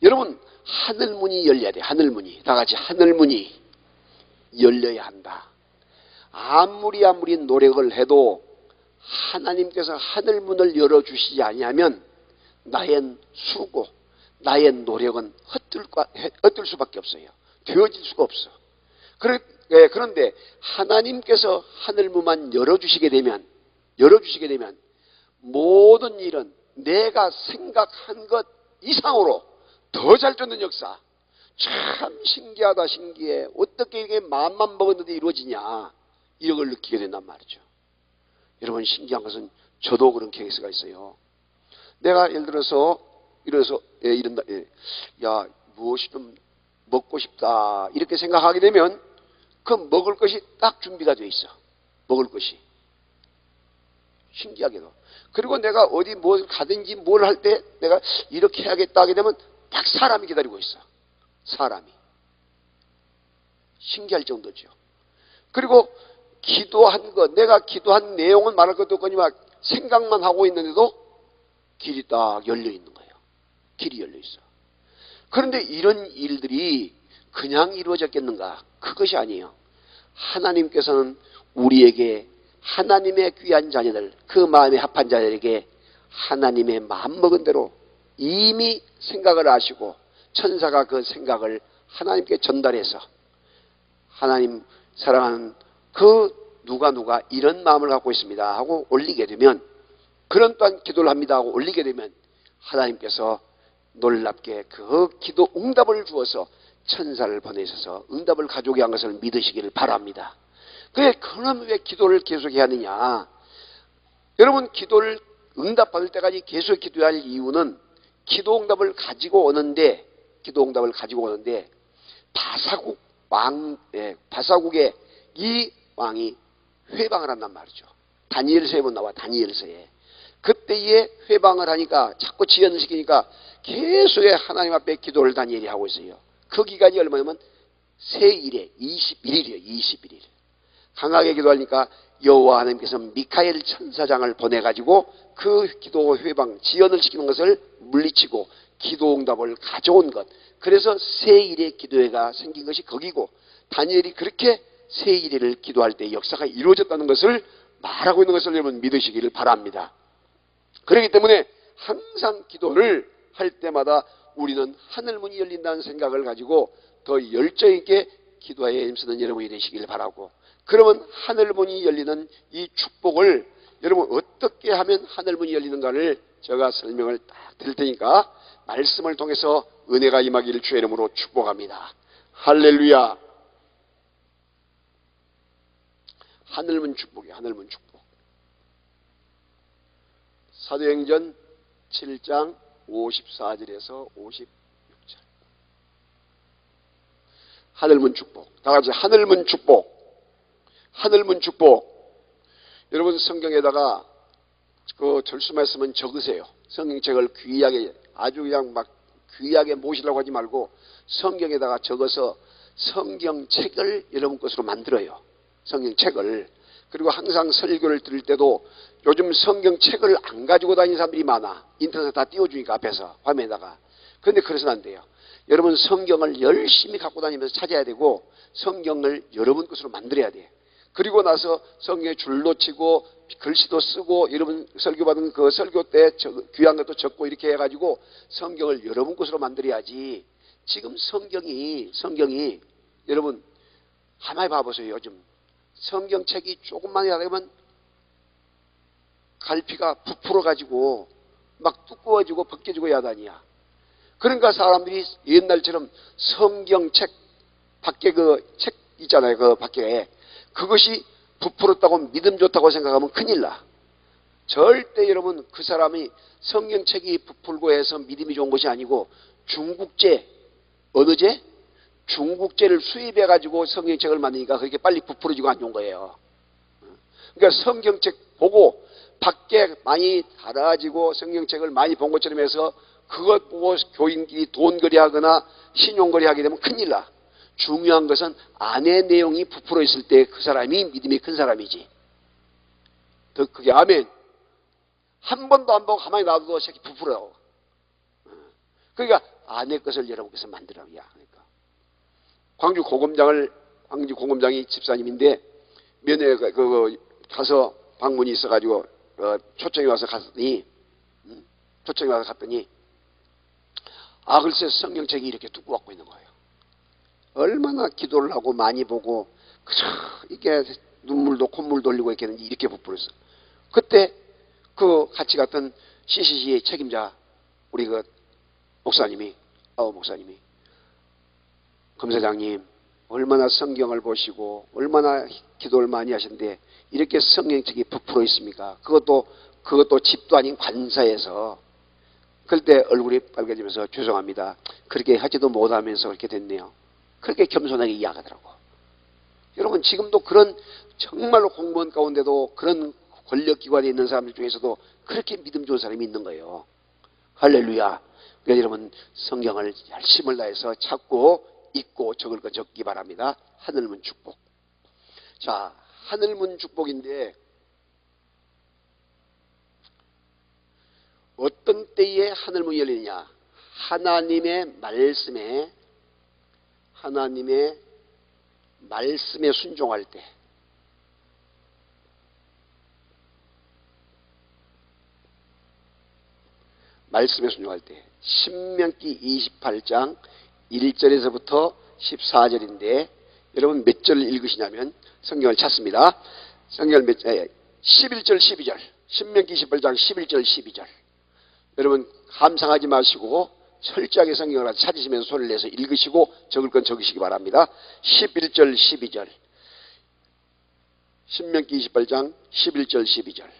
여러분, 하늘문이 열려야 돼. 하늘문이. 다 같이 하늘문이 열려야 한다. 아무리 노력을 해도 하나님께서 하늘문을 열어주시지 아니하면 나의 수고, 나의 노력은 헛들 수밖에 없어요. 되어질 수가 없어. 그런데 하나님께서 하늘문만 열어주시게 되면 모든 일은 내가 생각한 것 이상으로 더 잘 되는 역사. 참 신기하다, 신기해. 어떻게 이게 마음만 먹었는데 이루어지냐, 이런 걸 느끼게 된단 말이죠. 여러분, 신기한 것은 저도 그런 케이스가 있어요. 내가 예를 들어서 이런다, 야, 무엇이 좀 먹고 싶다 이렇게 생각하게 되면 그 먹을 것이 딱 준비가 돼 있어. 먹을 것이. 신기하게도. 그리고 내가 어디 뭘 가든지 뭘 할 때 내가 이렇게 해야겠다 하게 되면 딱 사람이 기다리고 있어. 사람이. 신기할 정도죠. 그리고 기도한 것, 내가 기도한 내용은 말할 것도 없거니와 생각만 하고 있는데도 길이 딱 열려 있는 거예요. 길이 열려 있어. 그런데 이런 일들이 그냥 이루어졌겠는가? 그것이 아니에요. 하나님께서는 우리에게 하나님의 귀한 자녀들, 그 마음에 합한 자들에게 하나님의 마음먹은 대로 이미 생각을 하시고 천사가 그 생각을 하나님께 전달해서 하나님 사랑하는 그 누가 이런 마음을 갖고 있습니다 하고 올리게 되면, 그런 또한 기도를 합니다 하고 올리게 되면 하나님께서 놀랍게 그 기도 응답을 주어서 천사를 보내셔서 응답을 가져오게 한 것을 믿으시기를 바랍니다. 그럼 왜 기도를 계속해야 하느냐? 여러분, 기도를 응답받을 때까지 계속 기도해야 할 이유는 기도 응답을 가지고 오는데 바사국의 이 왕이 회방을 한단 말이죠. 다니엘서에 보면 나와. 다니엘서에. 그때에 회방을 하니까 자꾸 지연을 시키니까 계속 하나님 앞에 기도를 다니엘이 하고 있어요. 그 기간이 얼마냐면 세일에 21일이에요. 21일. 강하게 기도하니까 여호와 하나님께서 미카엘 천사장을 보내가지고 그 기도 회방 지연을 시키는 것을 물리치고 기도 응답을 가져온 것. 그래서 세일의 기도회가 생긴 것이 거기고, 다니엘이 그렇게 세일을 기도할 때 역사가 이루어졌다는 것을 말하고 있는 것을 여러분 믿으시기를 바랍니다. 그렇기 때문에 항상 기도를 할 때마다 우리는 하늘문이 열린다는 생각을 가지고 더 열정 있게 기도에 힘쓰는 여러분이 되시길 바라고, 그러면 하늘문이 열리는 이 축복을 여러분 어떻게 하면 하늘문이 열리는가를 제가 설명을 딱 드릴 테니까 말씀을 통해서 은혜가 임하기를 주의 이름으로 축복합니다. 할렐루야. 하늘문 축복이에요. 하늘문 축복. 사도행전 7장 54절에서 56절. 하늘문 축복. 다 같이 하늘문 축복. 하늘문 축복. 여러분, 성경에다가 그 절수 말씀은 적으세요. 성경책을 귀하게, 아주 그냥 막 귀하게 모시려고 하지 말고 성경에다가 적어서 성경책을 여러분 것으로 만들어요. 성경책을. 그리고 항상 설교를 들을 때도 요즘 성경책을 안 가지고 다니는 사람들이 많아. 인터넷에 다 띄워주니까 앞에서 화면에다가. 그런데 그래서는 안 돼요. 여러분, 성경을 열심히 갖고 다니면서 찾아야 되고 성경을 여러분 것으로 만들어야 돼. 그리고 나서 성경에 줄도 치고 글씨도 쓰고, 여러분 설교받은 그 설교 때 귀한 것도 적고 이렇게 해가지고 성경을 여러분 것으로 만들어야지. 지금 성경이 여러분 가만히 봐보세요. 요즘 성경책이 조금만 해야 되면 갈피가 부풀어가지고 막 두꺼워지고 벗겨지고 야단이야. 그러니까 사람들이 옛날처럼 성경책 밖에 그 책 있잖아요. 그 밖에 그것이 부풀었다고 믿음 좋다고 생각하면 큰일 나. 절대 여러분 그 사람이 성경책이 부풀고 해서 믿음이 좋은 것이 아니고 중국제, 어느 제? 중국제를 수입해가지고 성경책을 만드니까 그렇게 빨리 부풀어지고 안 좋은 거예요. 그러니까 성경책 보고 밖에 많이 달아지고 성경책을 많이 본 것처럼 해서 그것 보고 교인끼리 돈거래 하거나 신용거래 하게 되면 큰일 나. 중요한 것은 안에 내용이 부풀어 있을 때 그 사람이 믿음이 큰 사람이지. 더 크게 아멘. 한 번도 안 보고 가만히 놔둬도 새끼 부풀어. 그러니까 아내 것을 여러분께서 만들어야 하니까. 광주 고검장이 집사님인데 면회가 가서 방문이 있어가지고 초청이 와서 갔더니 글쎄 성경책이 이렇게 두고 갖고 있는 거예요. 얼마나 기도를 하고 많이 보고 그저 이게 눈물도 콧물 돌리고 있겠는지 이렇게 부풀었어. 그때 그 같이 갔던 CCC의 책임자 우리 목사님이 검사장님 얼마나 성경을 보시고 얼마나 기도를 많이 하셨는데 이렇게 성경책이 부풀어 있습니까? 그것도 집도 아닌 관사에서. 그때 얼굴이 빨개지면서 죄송합니다. 그렇게 하지도 못하면서 그렇게 됐네요. 그렇게 겸손하게 이야기하더라고. 여러분 지금도 그런 정말로 공무원 가운데도 그런 권력기관에 있는 사람들 중에서도 그렇게 믿음 좋은 사람이 있는 거예요. 할렐루야. 그래서 여러분 성경을 열심을 다해서 찾고 읽고 적을 거 적기 바랍니다. 하늘문 축복. 자, 하늘문 축복인데 어떤 때에 하늘문이 열리느냐? 하나님의 말씀에 순종할 때. 말씀에 순종할 때. 신명기 28장 1절에서부터 14절인데 여러분 몇 절을 읽으시냐면 성경을 찾습니다. 성경을 11절 12절. 신명기 28장 11절 12절. 여러분 감상하지 마시고 철저하게 성경을 찾으시면서 손을 내서 읽으시고 적을 건 적으시기 바랍니다. 11절 12절. 신명기 28장 11절 12절.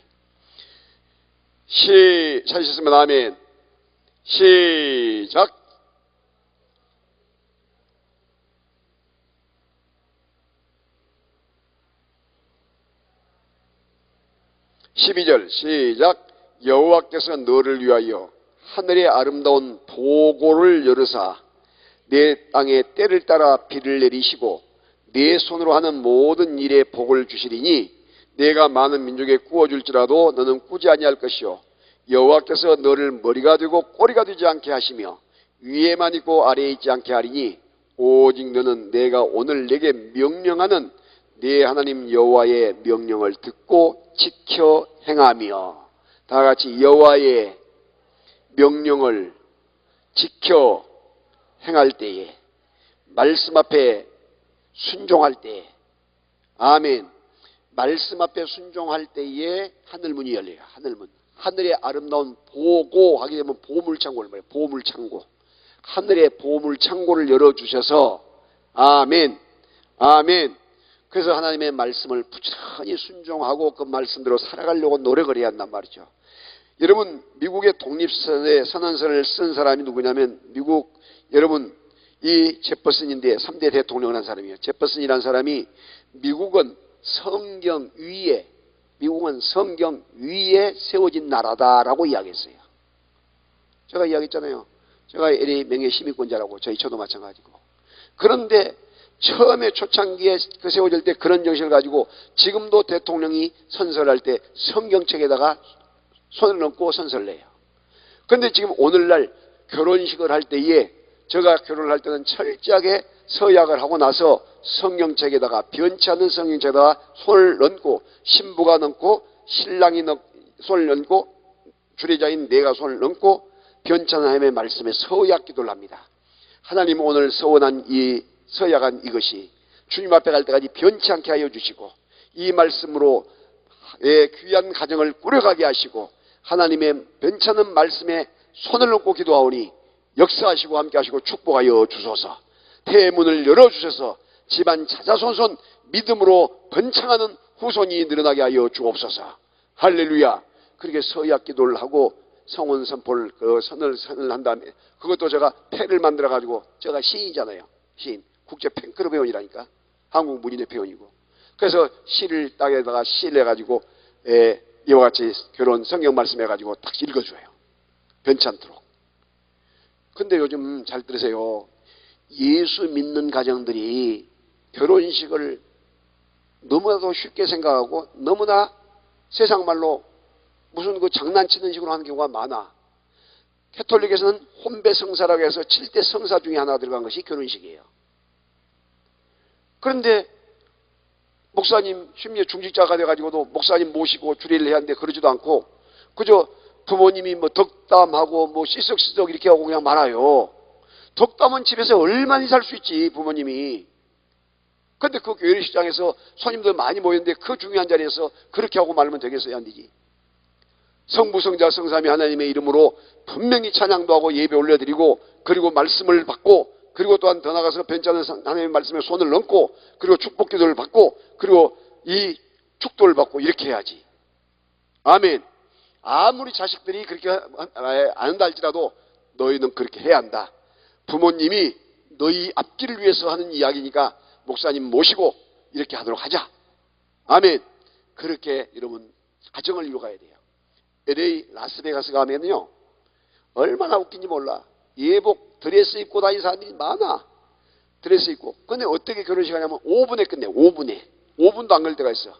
찾으셨으면 아멘. 시작. 시작. 여호와께서 너를 위하여 하늘의 아름다운 보고를 열으사 내 땅에 때를 따라 비를 내리시고 내 손으로 하는 모든 일에 복을 주시리니 내가 많은 민족에 구워줄지라도 너는 꾸지 아니할 것이요 여호와께서 너를 머리가 되고 꼬리가 되지 않게 하시며 위에만 있고 아래에 있지 않게 하리니 오직 너는 내가 오늘 내게 명령하는 네 하나님 여호와의 명령을 듣고 지켜 행하며. 다 같이 여호와의 명령을 지켜 행할 때에, 말씀 앞에 순종할 때에, 아멘. 말씀 앞에 순종할 때에 하늘문이 열려요. 하늘문. 하늘의 아름다운 보고 하게 되면 보물창고를 말해요. 보물창고. 하늘의 보물창고를 열어주셔서 아멘. 아멘. 그래서 하나님의 말씀을 부지런히 순종하고 그 말씀대로 살아가려고 노력을 해야 한단 말이죠. 여러분 미국의 독립선의 선언서를 쓴 사람이 누구냐면 미국 여러분 이 제퍼슨인데 3대 대통령을 한 사람이에요. 제퍼슨이라는 사람이 미국은 성경 위에 세워진 나라다라고 이야기했어요. 제가 이야기했잖아요. 제가 LA 명예시민권자라고 저도 마찬가지고. 그런데 처음에 초창기에 그 세워질 때 그런 정신을 가지고 지금도 대통령이 선서를 할 때 성경책에다가 손을 얹고 선서를 해요. 그런데 지금 오늘날 결혼식을 할 때에 제가 결혼을 할 때는 철저하게 서약을 하고 나서 성경책에다가 변치 않는 성경책에다가 손을 얹고 신부가 얹고 신랑이 손을 얹고 주례자인 내가 손을 얹고 변치 않는 하나님의 말씀에 서약 기도를 합니다. 하나님 오늘 서원한 이 서약한 이것이 주님 앞에 갈 때까지 변치 않게 하여 주시고 이 말씀으로 귀한 가정을 꾸려가게 하시고 하나님의 변치 않는 말씀에 손을 얹고 기도하오니 역사하시고 함께 하시고 축복하여 주소서. 태문을 열어주셔서 집안 자자손손 믿음으로 번창하는 후손이 늘어나게 하여 주옵소서. 할렐루야. 그렇게 서약 기도를 하고 성원 선포를 선을 한 다음에 그것도 제가 패를 만들어 가지고 제가 시인이잖아요. 시인. 국제 팬클럽 회원이라니까. 한국 문인회 회원이고. 그래서 시를 땅에다가 시를 해가지고 이와 같이 결혼 성경 말씀 해가지고 딱 읽어줘요. 변찮도록. 근데 요즘 잘 들으세요. 예수 믿는 가정들이 결혼식을 너무나도 쉽게 생각하고 너무나 세상 말로 무슨 그 장난치는 식으로 하는 경우가 많아. 캐톨릭에서는 혼배 성사라고 해서 7대 성사 중에 하나 들어간 것이 결혼식이에요. 그런데 목사님 심지어 중직자가 돼가지고도 목사님 모시고 주례를 해야 하는데 그러지도 않고 그저 부모님이 뭐 덕담하고 뭐 시석시석 이렇게 하고 그냥 말아요. 덕담은 집에서 얼마나 살 수 있지 부모님이. 근데 그 교회식장에서 손님들 많이 모였는데 그 중요한 자리에서 그렇게 하고 말하면 되겠어요? 안 되지. 성부 성자 성삼위 하나님의 이름으로 분명히 찬양도 하고 예배 올려드리고 그리고 말씀을 받고 그리고 또한 더 나가서 괜찮은 하나님의 말씀에 손을 얹고 그리고 축복 기도를 받고 그리고 이 축도를 받고 이렇게 해야지. 아멘. 아무리 자식들이 그렇게 안 한다 할지라도 너희는 그렇게 해야 한다. 부모님이 너희 앞길을 위해서 하는 이야기니까 목사님 모시고 이렇게 하도록 하자. 아멘. 그렇게 여러분 가정을 이루어가야 돼요. LA 라스베가스 가면요 얼마나 웃긴지 몰라. 예복 드레스 입고 다니는 사람들이 많아. 드레스 입고. 근데 어떻게 결혼식 하냐면 5분에 끝내. 5분도 안 걸릴 때가 있어.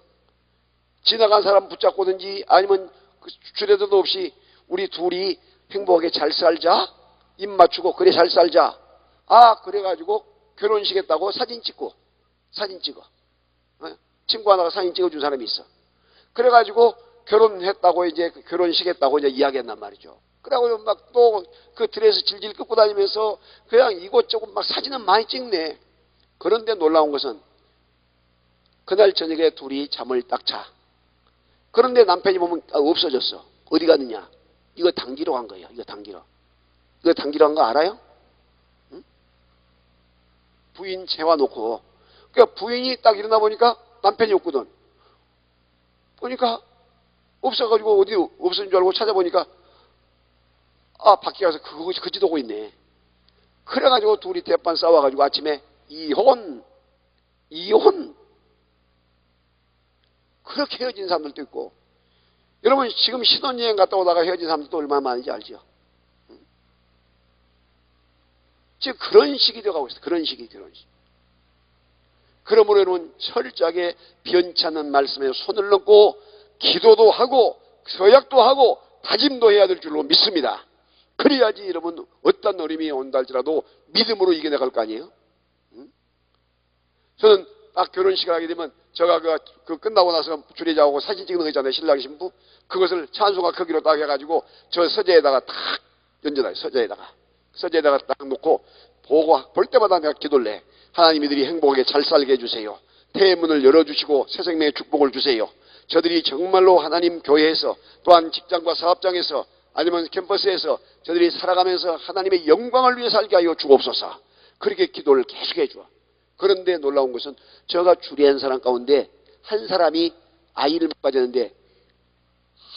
지나간 사람 붙잡고든지 아니면 그 주례도 없이 우리 둘이 행복하게 잘 살자. 입 맞추고 그래 잘 살자. 아 그래가지고 결혼식 했다고 사진 찍어. 친구 하나가 사진 찍어준 사람이 있어. 그래가지고 결혼했다고 이제 결혼식 했다고 이제 이야기했단 말이죠. 그래가지고 막 또 그 드레스 질질 끌고 다니면서 그냥 이곳저곳 막 사진은 많이 찍네. 그런데 놀라운 것은 그날 저녁에 둘이 잠을 딱 자. 그런데 남편이 보면 없어졌어. 어디 갔느냐? 이거 당기러 간 거예요. 이거 당기러 간 거 알아요? 응? 부인 재워놓고. 그러니까 부인이 딱 일어나 보니까 남편이 없거든. 보니까 없어가지고 어디 없어진 줄 알고 찾아보니까 아 밖에 가서 그 지도고 있네. 그래가지고 둘이 대판 싸워가지고 아침에 이혼 그렇게 헤어진 사람들도 있고. 여러분 지금 신혼여행 갔다 오다가 헤어진 사람들도 얼마나 많은지 알죠? 지금 그런 식이 되어가고 있어요. 그런 식이. 그러므로 여러분 철저하게 변치 않는 말씀에 손을 넣고 기도도 하고 서약도 하고 다짐도 해야 될 줄로 믿습니다. 그래야지 여러분 어떤 어려움이 온다 할지라도 믿음으로 이겨나갈 거 아니에요? 저는 딱 결혼식을 하게 되면 제가 그 끝나고 나서 주례자하고 사진 찍는 거 있잖아요. 신랑 신부. 그것을 찬송가 크기로 딱 해가지고 저 서재에다가 탁 얹어놔요. 서재에다가 딱 놓고 보고 볼 때마다 내가 기도를 해. 하나님 이들이 행복하게 잘 살게 해주세요. 태의 문을 열어주시고 새 생명의 축복을 주세요. 저들이 정말로 하나님 교회에서 또한 직장과 사업장에서 아니면 캠퍼스에서 저들이 살아가면서 하나님의 영광을 위해 살게 하여 주옵소서. 그렇게 기도를 계속 해줘. 그런데 놀라운 것은 제가 주례한 사람 가운데 한 사람이 아이를 못 가졌는데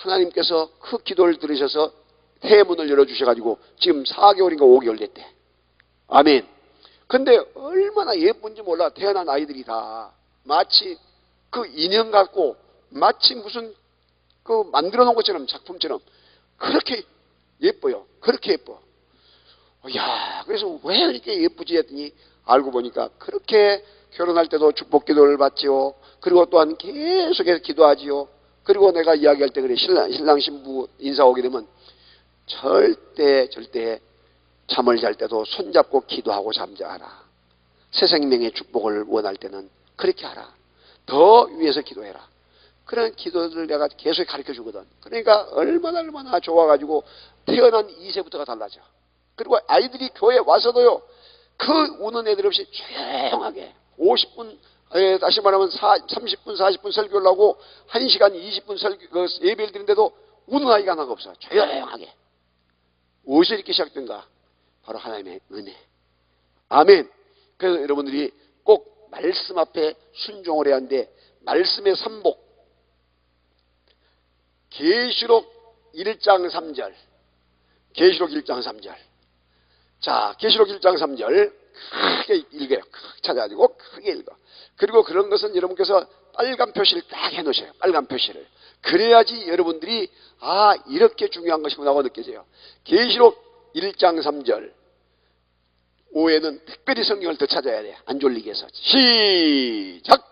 하나님께서 그 기도를 들으셔서 태의 문을 열어주셔가지고 지금 4개월인가 5개월 됐대. 아멘. 근데 얼마나 예쁜지 몰라. 태어난 아이들이 다 마치 그 인형 같고 마치 무슨 그 만들어 놓은 것처럼 작품처럼 그렇게 예뻐요. 그렇게 예뻐. 야, 그래서 왜 이렇게 예쁘지 했더니 알고 보니까 그렇게 결혼할 때도 축복 기도를 받지요. 그리고 또한 계속해서 기도하지요. 그리고 내가 이야기할 때 그래. 신랑 신부 인사 오게 되면 절대 잠을 잘 때도 손잡고 기도하고 잠자라. 새 생명의 축복을 원할 때는 그렇게 하라. 더 위해서 기도해라. 그런 기도를 내가 계속 가르쳐 주거든. 그러니까 얼마나 좋아가지고 태어난 2세부터가 달라져. 그리고 아이들이 교회 와서도요. 그 우는 애들 없이 조용하게 50분 다시 말하면 30분 40분 설교를 하고 1시간 20분 예배를 드리는데도 우는 아이가 하나가 없어. 조용하게. 무엇이 이렇게 시작된가? 바로 하나님의 은혜. 아멘. 그래서 여러분들이 꼭 말씀 앞에 순종을 해야 하는데 말씀의 삼복. 계시록 1장 3절. 계시록 1장 3절. 자, 계시록 1장 3절 크게 읽어요. 크게 찾아가지고 크게 읽어. 그리고 그런 것은 여러분께서 빨간 표시를 딱 해놓으셔요. 빨간 표시를. 그래야지 여러분들이 아 이렇게 중요한 것이구나 하고 느껴져요. 계시록 1장 3절. 오후에는 특별히 성경을 더 찾아야 돼. 안 졸리게 해서. 시작!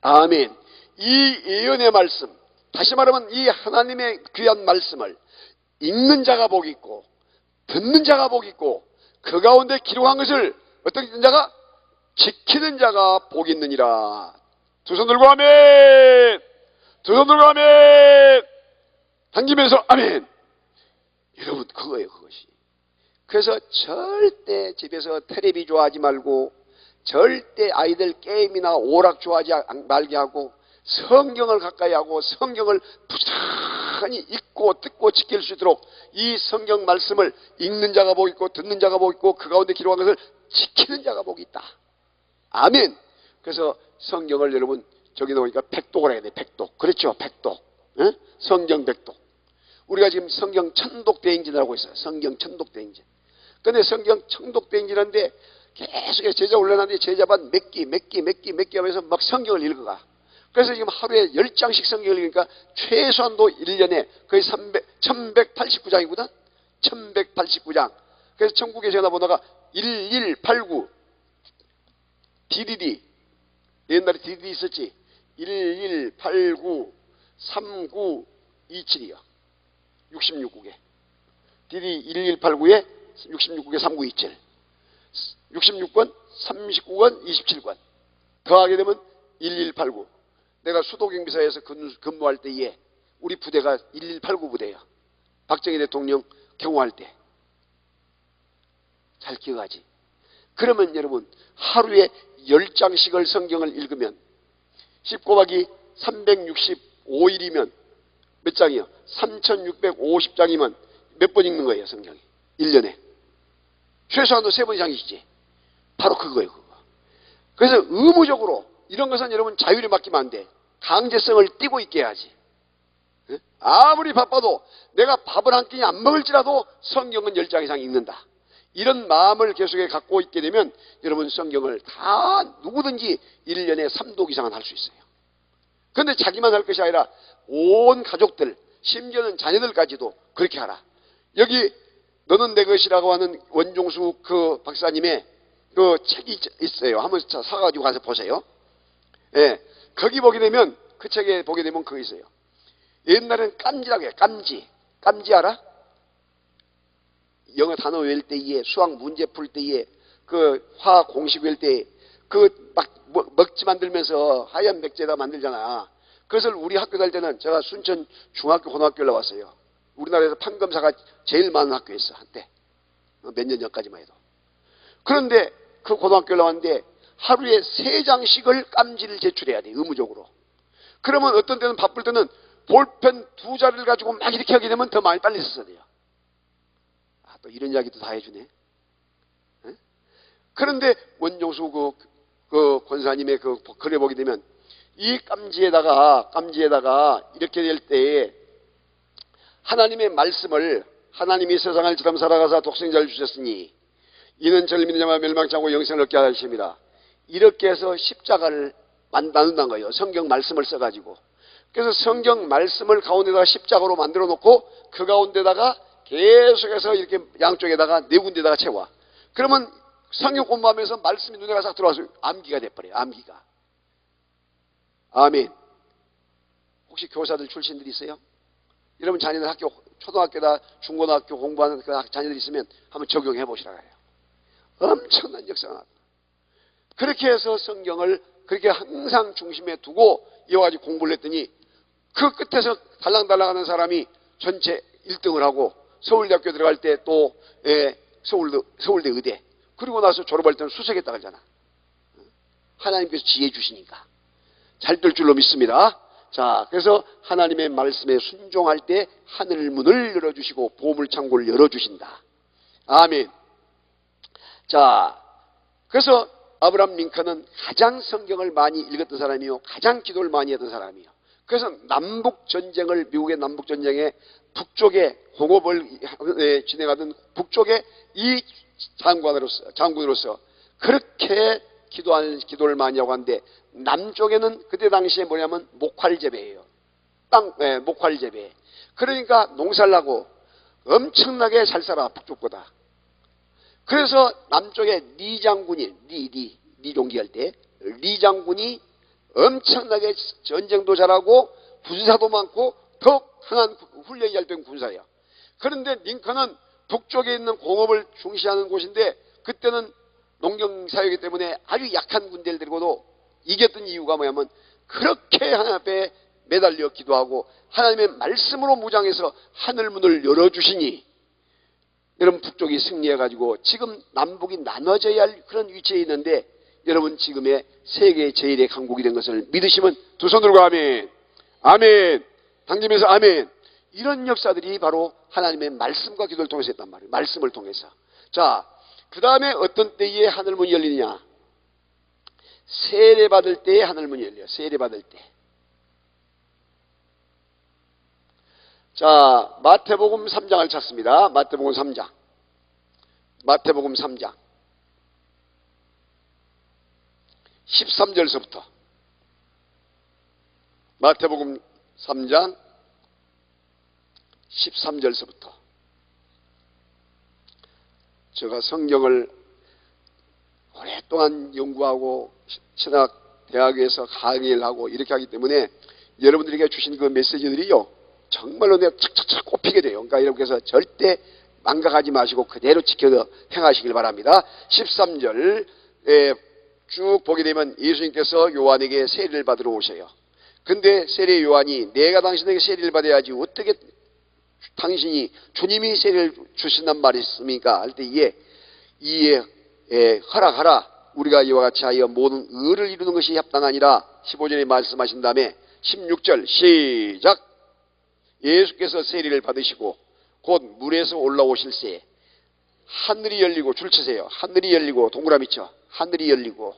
아멘. 이 예언의 말씀, 다시 말하면 이 하나님의 귀한 말씀을 읽는 자가 복이 있고 듣는 자가 복이 있고 그 가운데 기록한 것을 어떻게 듣는 자가? 지키는 자가 복이 있느니라. 두 손 들고 아멘. 두 손 들고 아멘. 당기면서 아멘. 여러분 그거예요, 그것이. 그래서 절대 집에서 텔레비 좋아하지 말고 절대 아이들 게임이나 오락 좋아하지 말게 하고 성경을 가까이 하고 성경을 부지런히 읽고 듣고 지킬 수 있도록 이 성경 말씀을 읽는 자가 복 있고 듣는 자가 복 있고 그 가운데 기록한 것을 지키는 자가 복이 있다. 아멘. 그래서 성경을 여러분 저기 나오니까 백독을 해야 돼. 백독. 그렇죠, 백독. 응? 성경 백독. 우리가 지금 성경 천독대행진을 하고 있어요. 성경 천독대행진. 근데 성경 천독대행진인데 계속 제자 올려놨는데 제자반 몇 기 하면서 막 성경을 읽어가. 그래서 지금 하루에 10장씩 성경을 읽으니까 최소한도 1년에 거의 1189장이거든? 1189장. 그래서 천국의 전화번호가 1189. DDD. 옛날에 DDD 있었지? 1189 3927이요. 66국에. DDD 1189에 66국에 3927. 66권, 39권, 27권. 더하게 되면 1189. 내가 수도경비사에서 근무할 때에 우리 부대가 1189 부대예요. 박정희 대통령 경호할 때. 잘 기억하지? 그러면 여러분 하루에 10장씩을 성경을 읽으면 10 곱하기 365일이면 몇 장이요? 3650장이면 몇 번 읽는 거예요, 성경이? 1년에. 최소한도 3번 이상이시지. 바로 그거예요, 그거. 그래서 의무적으로 이런 것은 여러분 자율에 맡기면 안 돼. 강제성을 띠고 있게 해야지. 아무리 바빠도 내가 밥을 한 끼니 안 먹을지라도 성경은 10장 이상 읽는다. 이런 마음을 계속해 갖고 있게 되면 여러분 성경을 다 누구든지 1년에 3독 이상은 할 수 있어요. 그런데 자기만 할 것이 아니라 온 가족들, 심지어는 자녀들까지도 그렇게 하라. 여기 너는 내 것이라고 하는 원종수 그 박사님의 그 책이 있어요. 한번 사가지고 가서 보세요. 예, 거기 보게 되면 그 책에 보게 되면 그거 있어요. 옛날에는 깜지라고 해요. 깜지. 깜지 알아? 영어 단어 외울 때에 수학 문제 풀 때에 그 화학 공식 외울 때 그 막 먹지 만들면서 하얀 백제다 만들잖아. 그것을 우리 학교 다닐 때는 제가 순천 중학교 고등학교에 나왔어요. 우리나라에서 판검사가 제일 많은 학교였어 한때. 몇 년 전까지만 해도. 그런데 그 고등학교에 나왔는데 하루에 3장씩을 깜지를 제출해야 돼. 의무적으로. 그러면 어떤 때는 바쁠 때는 볼펜 2자리를 가지고 막 이렇게 하게 되면 더 많이 빨리 썼어야 돼요. 아, 또 이런 이야기도 다 해주네. 에? 그런데 원종수 그 권사님의 그 글에 보게 되면 이 깜지에다가 이렇게 될 때에 하나님의 말씀을 하나님이 세상을 지람 살아가사 독생자를 주셨으니 이는 저를 믿는 자만 멸망치 않고 영생을 얻게 하십니다. 이렇게 해서 십자가를 나눈다는 거예요. 성경 말씀을 써가지고. 그래서 성경 말씀을 가운데다가 십자가로 만들어 놓고 그 가운데다가 계속해서 이렇게 양쪽에다가 4군데다가 채워. 그러면 성경 공부하면서 말씀이 눈에 싹 들어와서 암기가 돼버려요. 암기가. 아멘. 혹시 교사들 출신들이 있어요? 여러분 자녀들 학교 초등학교다 중고등학교 공부하는 그 자녀들 있으면 한번 적용해 보시라고 해요. 엄청난 역사가 나왔다. 그렇게 해서 성경을 그렇게 항상 중심에 두고 이어가지고 공부를 했더니 그 끝에서 달랑달랑하는 사람이 전체 1등을 하고 서울대학교 들어갈 때 또 서울대 의대 그리고 나서 졸업할 때는 수석했다 그러잖아. 하나님께서 지혜 주시니까 잘 될 줄로 믿습니다. 자, 그래서 하나님의 말씀에 순종할 때 하늘 문을 열어주시고 보물창고를 열어주신다. 아멘. 자, 그래서 아브라함 링컨은 가장 성경을 많이 읽었던 사람이요, 가장 기도를 많이 했던 사람이요. 그래서 남북전쟁을, 미국의 남북전쟁에 북쪽에 공업을 진행하던 북쪽에 이 장군으로서 그렇게 기도를 많이 하고 하는데 남쪽에는 그때 당시에 뭐냐면 목활재배예요. 목활재배. 그러니까 농사를 하고 엄청나게 잘 살아, 북쪽보다. 그래서 남쪽에 리 장군이, 리 종기할 때, 리 장군이 엄청나게 전쟁도 잘하고 군사도 많고 더욱 강한 훈련이 잘 된 군사예요. 그런데 링컨은 북쪽에 있는 공업을 중시하는 곳인데 그때는 농경사회이기 때문에 아주 약한 군대를 데리고도 이겼던 이유가 뭐냐면 그렇게 하나님 앞에 매달려 기도하고 하나님의 말씀으로 무장해서 하늘문을 열어주시니 여러분 북쪽이 승리해가지고 지금 남북이 나눠져야 할 그런 위치에 있는데 여러분 지금의 세계 제1의 강국이 된 것을 믿으시면 두 손 들고 아멘. 아멘. 당기면서 아멘. 이런 역사들이 바로 하나님의 말씀과 기도를 통해서 했단 말이에요. 말씀을 통해서. 자, 그 다음에 어떤 때에 하늘문이 열리느냐. 세례받을 때에 하늘문이 열려요. 세례받을 때. 자, 마태복음 3장을 찾습니다. 마태복음 3장. 마태복음 3장. 13절서부터. 마태복음 3장 13절서부터. 제가 성경을 오랫동안 연구하고 신학대학에서 강의를 하고 이렇게 하기 때문에 여러분들에게 주신 그 메시지들이요 정말로 내가 착착착 꼽히게 돼요. 그러니까 여러분께서 절대 망각하지 마시고 그대로 지켜 행하시길 바랍니다. 13절에 쭉 보게 되면 예수님께서 요한에게 세례를 받으러 오셔요. 근데 세례 요한이 내가 당신에게 세례를 받아야지 어떻게 당신이 주님이 세례를 주신단 말이었습니까? 할 때 이에 허락하라. 우리가 이와 같이 하여 모든 의를 이루는 것이 합당하니라. 15절에 말씀하신 다음에 16절 시작. 예수께서 세례를 받으시고 곧 물에서 올라오실새 하늘이 열리고 줄 치세요. 하늘이 열리고 동그라미 쳐. 하늘이 열리고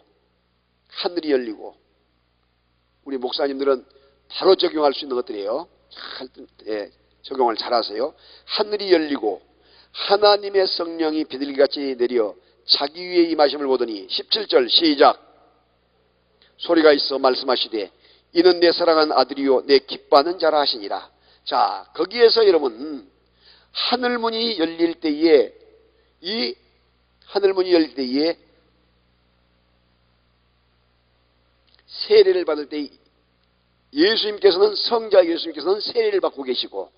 우리 목사님들은 바로 적용할 수 있는 것들이에요. 적용을 잘하세요. 하늘이 열리고 하나님의 성령이 비둘기같이 내려 자기 위에 임하심을 보더니 17절 시작. 소리가 있어 말씀하시되 이는 내 사랑하는 아들이요 내 기뻐하는 자라 하시니라. 자, 거기에서 여러분 하늘문이 열릴 때에 이 하늘문이 열릴 때에 세례를 받을 때 예수님께서는 성자 예수님께서는 세례를 받고 계시고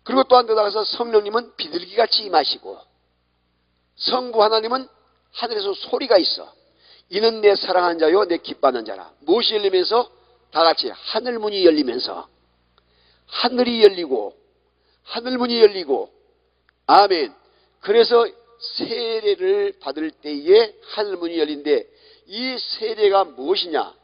그리고 또 한 데 나가서 성령님은 비둘기같이 임하시고 성부 하나님은 하늘에서 소리가 있어. 이는 내 사랑하는 자요 내 기뻐하는 자라. 무엇이 열리면서 다 같이 하늘문이 열리면서 하늘이 열리고 하늘문이 열리고 아멘. 그래서 세례를 받을 때에 하늘문이 열린데 이 세례가 무엇이냐?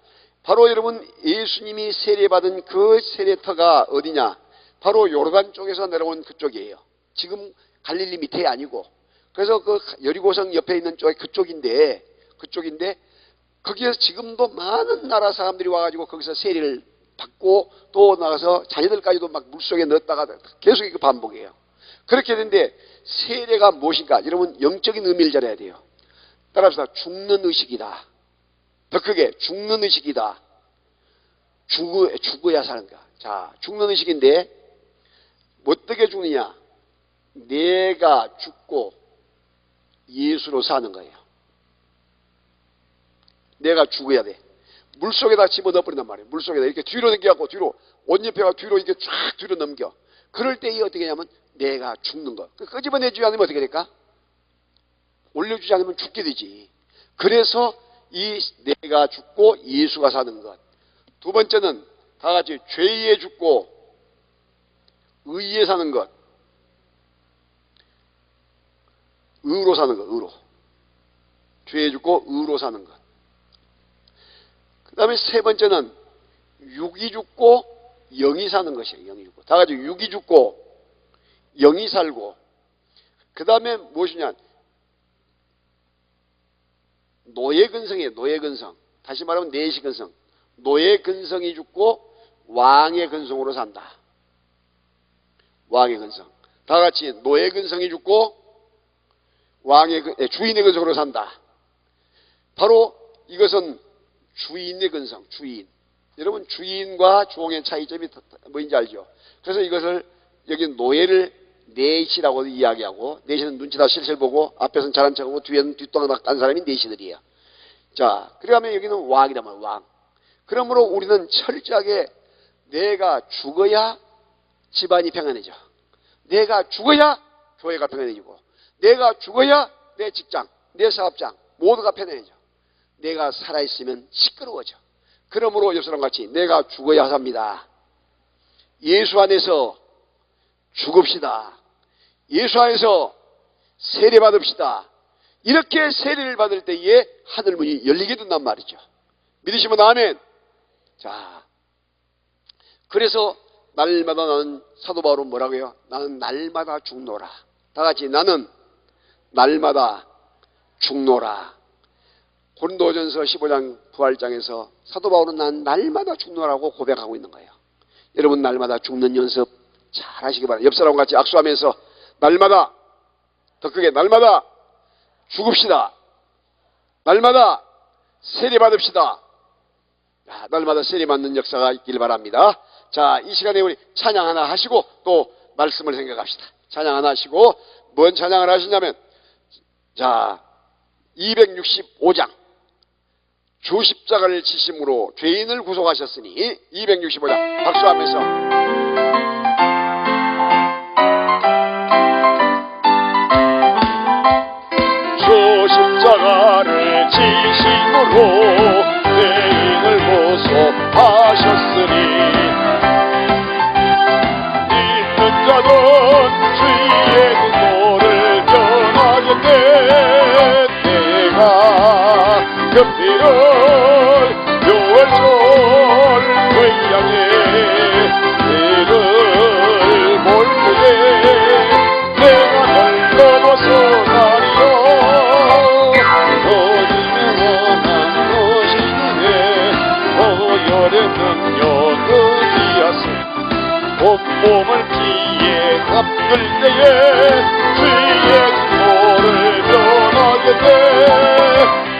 바로 여러분 예수님이 세례받은 그 세례터가 어디냐? 바로 요르단 쪽에서 내려온 그쪽이에요. 지금 갈릴리 밑에 아니고. 그래서 그 여리고성 옆에 있는 쪽이 그쪽인데 거기에서 지금도 많은 나라 사람들이 와가지고 거기서 세례를 받고 또 나가서 자녀들까지도 막 물속에 넣었다가 계속 이거 반복이에요. 그렇게 되는데 세례가 무엇인가? 여러분 영적인 의미를 잘 해야 돼요. 따라합시다. 죽는 의식이다. 더 크게 죽는 의식이다. 죽어야 사는가. 자, 죽는 의식인데 어떻게 죽느냐? 내가 죽고 예수로 사는 거예요. 내가 죽어야 돼. 물속에다 집어넣어 버린단 말이에요. 물속에다 이렇게 뒤로 넘겨갖고 뒤로 옷 옆에가 뒤로 이렇게 쫙 뒤로 넘겨. 그럴 때 어떻게 하냐면 내가 죽는 거. 끄집어내주지 않으면 어떻게 될까? 올려주지 않으면 죽게 되지. 그래서 이 내가 죽고 예수가 사는 것. 두 번째는 다 같이 죄에 죽고 의에 사는 것. 의로 사는 것. 의로. 죄에 죽고 의로 사는 것. 그 다음에 세 번째는 육이 죽고 영이 사는 것이에요. 영이 죽고. 다 같이 육이 죽고 영이 살고. 그 다음에 무엇이냐? 노예근성이에요. 노예근성. 다시 말하면 내시근성. 노예근성이 죽고 왕의 근성으로 산다. 왕의 근성. 다 같이 노예근성이 죽고 주인의 근성으로 산다. 바로 이것은 주인의 근성. 주인. 여러분 주인과 종의 차이점이 뭐인지 알죠? 그래서 이것을 여기 노예를 내시라고 이야기하고, 내시는 눈치 다 실실 보고 앞에서는 잘한 척하고 뒤에는 뒷동안 막 딴 사람이 내시들이에요. 자, 그러면 여기는 왕이란 말이에요. 왕. 그러므로 우리는 철저하게 내가 죽어야 집안이 평안해져. 내가 죽어야 교회가 평안해지고, 내가 죽어야 내 직장, 내 사업장 모두가 편해져. 내가 살아있으면 시끄러워져. 그러므로 옆사람 같이 내가 죽어야 삽니다. 예수 안에서 죽읍시다. 예수 안에서 세례 받읍시다. 이렇게 세례를 받을 때에 하늘문이 열리게 된단 말이죠. 믿으시면 아멘. 자, 그래서 날마다 나는, 사도 바울은 뭐라고요? 나는 날마다 죽노라. 다 같이 나는 날마다 죽노라. 고린도전서 15장 부활장에서 사도 바울은 난 날마다 죽노라고 고백하고 있는 거예요. 여러분 날마다 죽는 연습 잘 하시기 바랍니다. 옆사람과 같이 악수하면서 날마다, 더 크게 날마다 죽읍시다. 날마다 세례 받읍시다. 자, 날마다 세례 받는 역사가 있길 바랍니다. 자, 이 시간에 우리 찬양 하나 하시고 또 말씀을 생각합시다. 찬양 하나 하시고, 뭔 찬양을 하시냐면, 자, 265장 주 십자가를 지심으로 죄인을 구속하셨으니, 265장 박수하면서 주 십자가를 지심으로 죄인을 구속하셨으니 믿는 자는 주의 근도를 전하겠네. 내가 그 피를 요월절 회양에 피를 몰두에 내가 널 넘어서 가리라. 너님의 원한 것이네 어열의 능력 의지하세. 온몸을 피해 갚을 때에 주의 진노를 전하게 돼.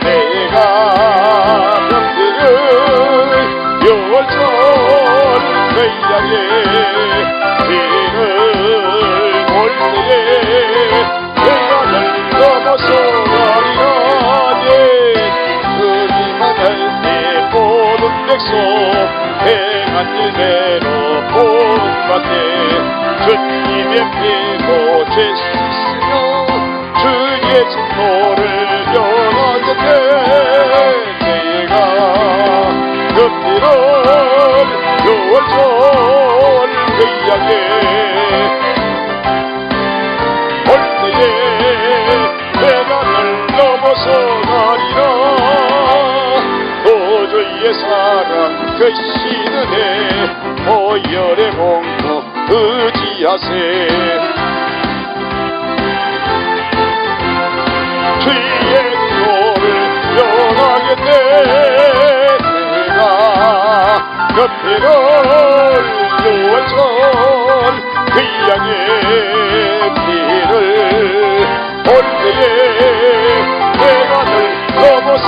내가 병들을 요월절 회양에 피를 몰 때에 내가 널 넘어서 가리라. 그리만 내 모든 백성 행한 일대로 본받네. 주님의 피로 죄 씻으며 주의 진노를 전하겠네. 내가 그 피를 요월절 회양에 올 때에 내가 널 넘어서 가리라. 도저히의 사랑 크신 은혜 보혈의 공로 의지하세. 주의 진노를 전하겠네. 내가 그 피를 요월절 회양에 피를 올 때에 내가 널 넘어서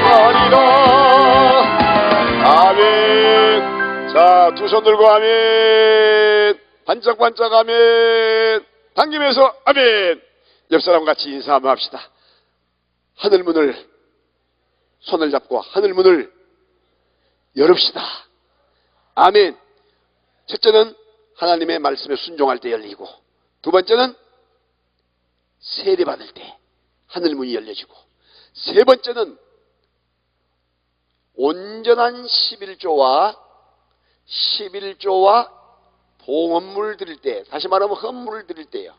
가리라. 아멘. 자, 두 손 들고 아멘. 반짝반짝 아멘. 당기면서 아멘. 옆사람 같이 인사 한번 합시다. 하늘문을, 손을 잡고 하늘문을 열읍시다. 아멘. 첫째는 하나님의 말씀에 순종할 때 열리고, 두 번째는 세례 받을 때 하늘문이 열려지고, 세 번째는 온전한 11조와 봉헌물 드릴 때, 다시 말하면 헌물을 드릴 때요.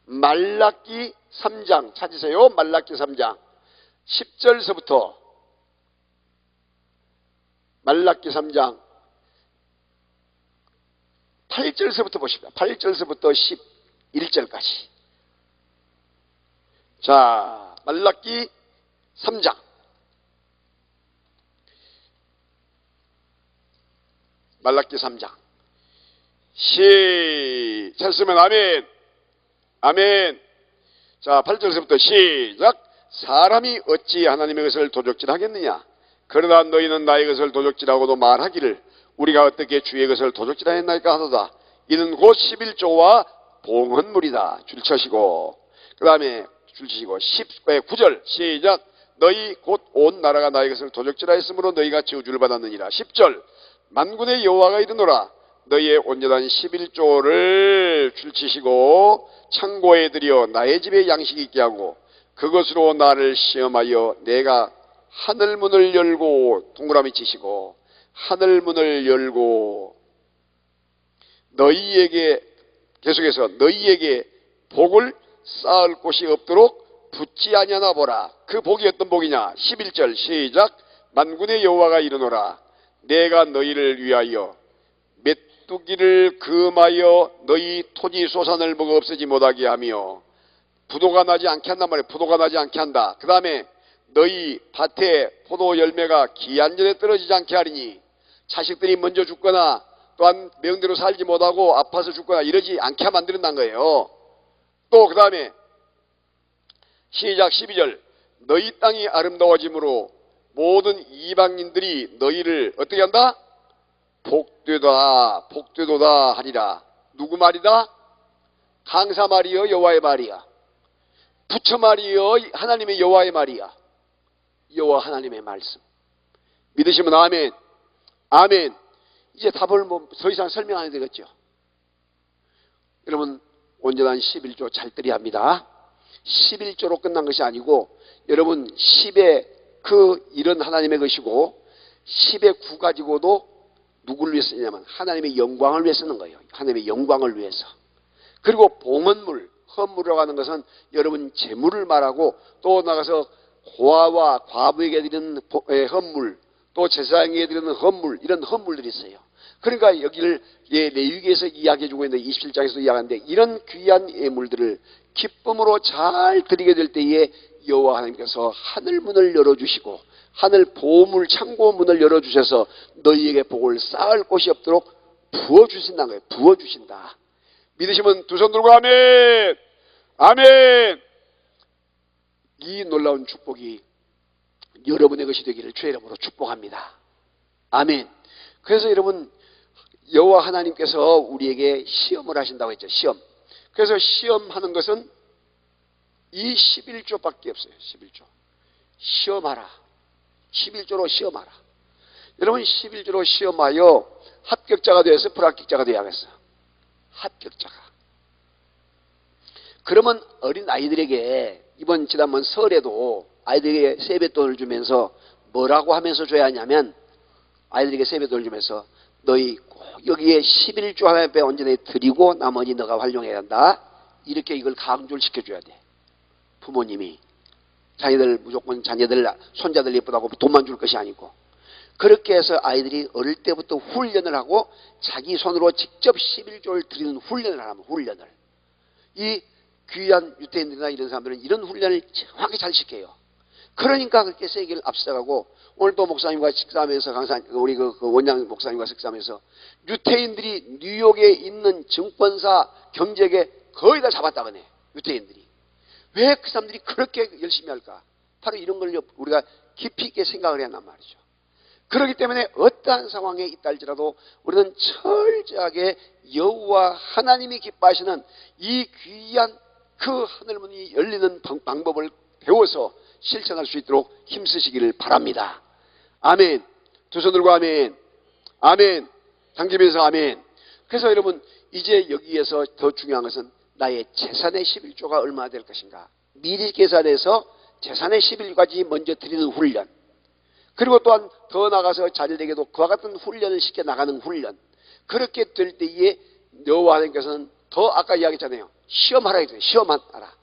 말라기 3장 찾으세요. 말라기 3장 10절서부터 말라기 3장 8절서부터 보십시오. 8절서부터 11절까지. 자, 말라기 3장 말라기 3장 찾으면 아멘. 아멘. 자, 8절서부터 시작. 사람이 어찌 하나님의 것을 도적질하겠느냐? 그러나 너희는 나의 것을 도적질하고도 말하기를 우리가 어떻게 주의 것을 도적질하였나이까 하도다. 이는 곧 11조와 봉헌물이다. 줄 쳐시고, 그 다음에 줄 치시고 9절 시작. 너희 곧 온 나라가 나의 것을 도적질하였으므로 너희가 저주를 받았느니라. 10절 만군의 여호와가 이르노라. 너희의 온전한 11조를 줄치시고 창고에 들여 나의 집에 양식이 있게 하고 그것으로 나를 시험하여 내가 하늘문을 열고 동그라미 치시고 하늘문을 열고 너희에게 계속해서 너희에게 복을 쌓을 곳이 없도록 붙지 아니하나 보라. 그 복이 어떤 복이냐? 11절 시작. 만군의 여호와가 이르노라. 내가 너희를 위하여 메뚜기를 금하여 너희 토지 소산을 먹어 없애지 못하게 하며 부도가 나지 않게 한단 말이에요. 부도가 나지 않게 한다. 그 다음에 너희 밭에 포도 열매가 기한전에 떨어지지 않게 하리니 자식들이 먼저 죽거나 또한 명대로 살지 못하고 아파서 죽거나 이러지 않게 만드는다는 거예요. 또 그 다음에 시작 12절 너희 땅이 아름다워짐으로 모든 이방인들이 너희를 어떻게 한다? 복되도다 하리라. 누구 말이다? 강사 말이요 여호와의 말이야. 부처 말이요 하나님의 여호와의 말이야. 여호와 하나님의 말씀 믿으시면 아멘. 아멘. 이제 답을 더 이상 설명 안 해도 되겠죠. 여러분 온전한 11조 잘들이 합니다. 11조로 끝난 것이 아니고 여러분 10의 그 일은 하나님의 것이고 10의 9 가지고도 누구를 위해서 쓰냐면 하나님의 영광을 위해 쓰는 거예요. 하나님의 영광을 위해서. 그리고 봉헌물, 헌물이라고 하는 것은 여러분 재물을 말하고 또 나가서 고아와 과부에게 드리는 헌물 또 제사장에게 드리는 헌물 이런 헌물들이 있어요. 그러니까 여기를 레위기에서 이야기해주고 있는데 27장에서도 이야기하는데 이런 귀한 예물들을 기쁨으로 잘 드리게 될 때에 여호와 하나님께서 하늘문을 열어주시고 하늘 보물 창고 문을 열어주셔서 너희에게 복을 쌓을 곳이 없도록 부어주신다는 거예요. 부어주신다. 믿으시면 두 손 들고 아멘. 아멘. 이 놀라운 축복이 여러분의 것이 되기를 주의 이름으로 축복합니다. 아멘. 그래서 여러분 여호와 하나님께서 우리에게 시험을 하신다고 했죠. 시험. 그래서 시험하는 것은 이 11조밖에 없어요. 11조. 시험하라. 11조로 시험하라. 여러분 11조로 시험하여 합격자가 되어서 불합격자가 되어야겠어. 합격자가. 그러면 어린 아이들에게 지난번 설에도 아이들에게 세뱃돈을 주면서 뭐라고 하면서 줘야 하냐면 아이들에게 세뱃돈을 주면서 너희 꼭 여기에 11조 하나님 앞에 온전히 드리고 나머지 너가 활용해야 한다. 이렇게 이걸 강조를 시켜줘야 돼. 부모님이 자녀들 무조건 자녀들 손자들 예쁘다고 돈만 줄 것이 아니고 그렇게 해서 아이들이 어릴 때부터 훈련을 하고 자기 손으로 직접 11조를 드리는 훈련을 하면 훈련을 이 귀한 유태인들이나 이런 사람들은 이런 훈련을 정확히 잘 시켜요. 그러니까 그렇게 세계를 앞서가고 오늘 또 목사님과 식사하면서 우리 그 원장 목사님과 식사하면서 유태인들이 뉴욕에 있는 증권사 경제계 거의 다 잡았다 그네. 유태인들이. 왜 그 사람들이 그렇게 열심히 할까? 바로 이런 걸 우리가 깊이 있게 생각을 해야 한단 말이죠. 그렇기 때문에 어떠한 상황에 있다 할지라도 우리는 철저하게 여호와 하나님이 기뻐하시는 이 귀한 그 하늘문이 열리는 방법을 배워서 실천할 수 있도록 힘쓰시기를 바랍니다. 아멘. 두 손 들고 아멘. 아멘. 당기면서 아멘. 그래서 여러분 이제 여기에서 더 중요한 것은 나의 재산의 11조가 얼마나 될 것인가. 미리 계산해서 재산의 11조까지 먼저 드리는 훈련. 그리고 또한 더 나가서 자녀에게도 그와 같은 훈련을 시켜 나가는 훈련. 그렇게 될 때에 여호와 하나님께서는 더 아까 이야기했잖아요. 시험하라 했잖아요. 시험하라.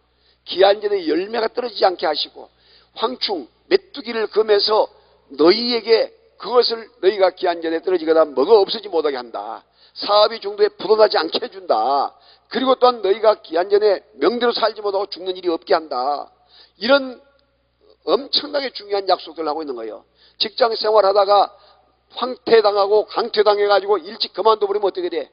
기한전에 열매가 떨어지지 않게 하시고 황충 메뚜기를 금해서 너희에게 그것을 너희가 기한전에 떨어지거나 먹어 없어지지 못하게 한다. 사업이 중도에 부도나지 않게 해준다. 그리고 또한 너희가 기한전에 명대로 살지 못하고 죽는 일이 없게 한다. 이런 엄청나게 중요한 약속들을 하고 있는 거예요. 직장 생활하다가 황퇴당하고 강퇴당해가지고 일찍 그만둬버리면 어떻게 돼?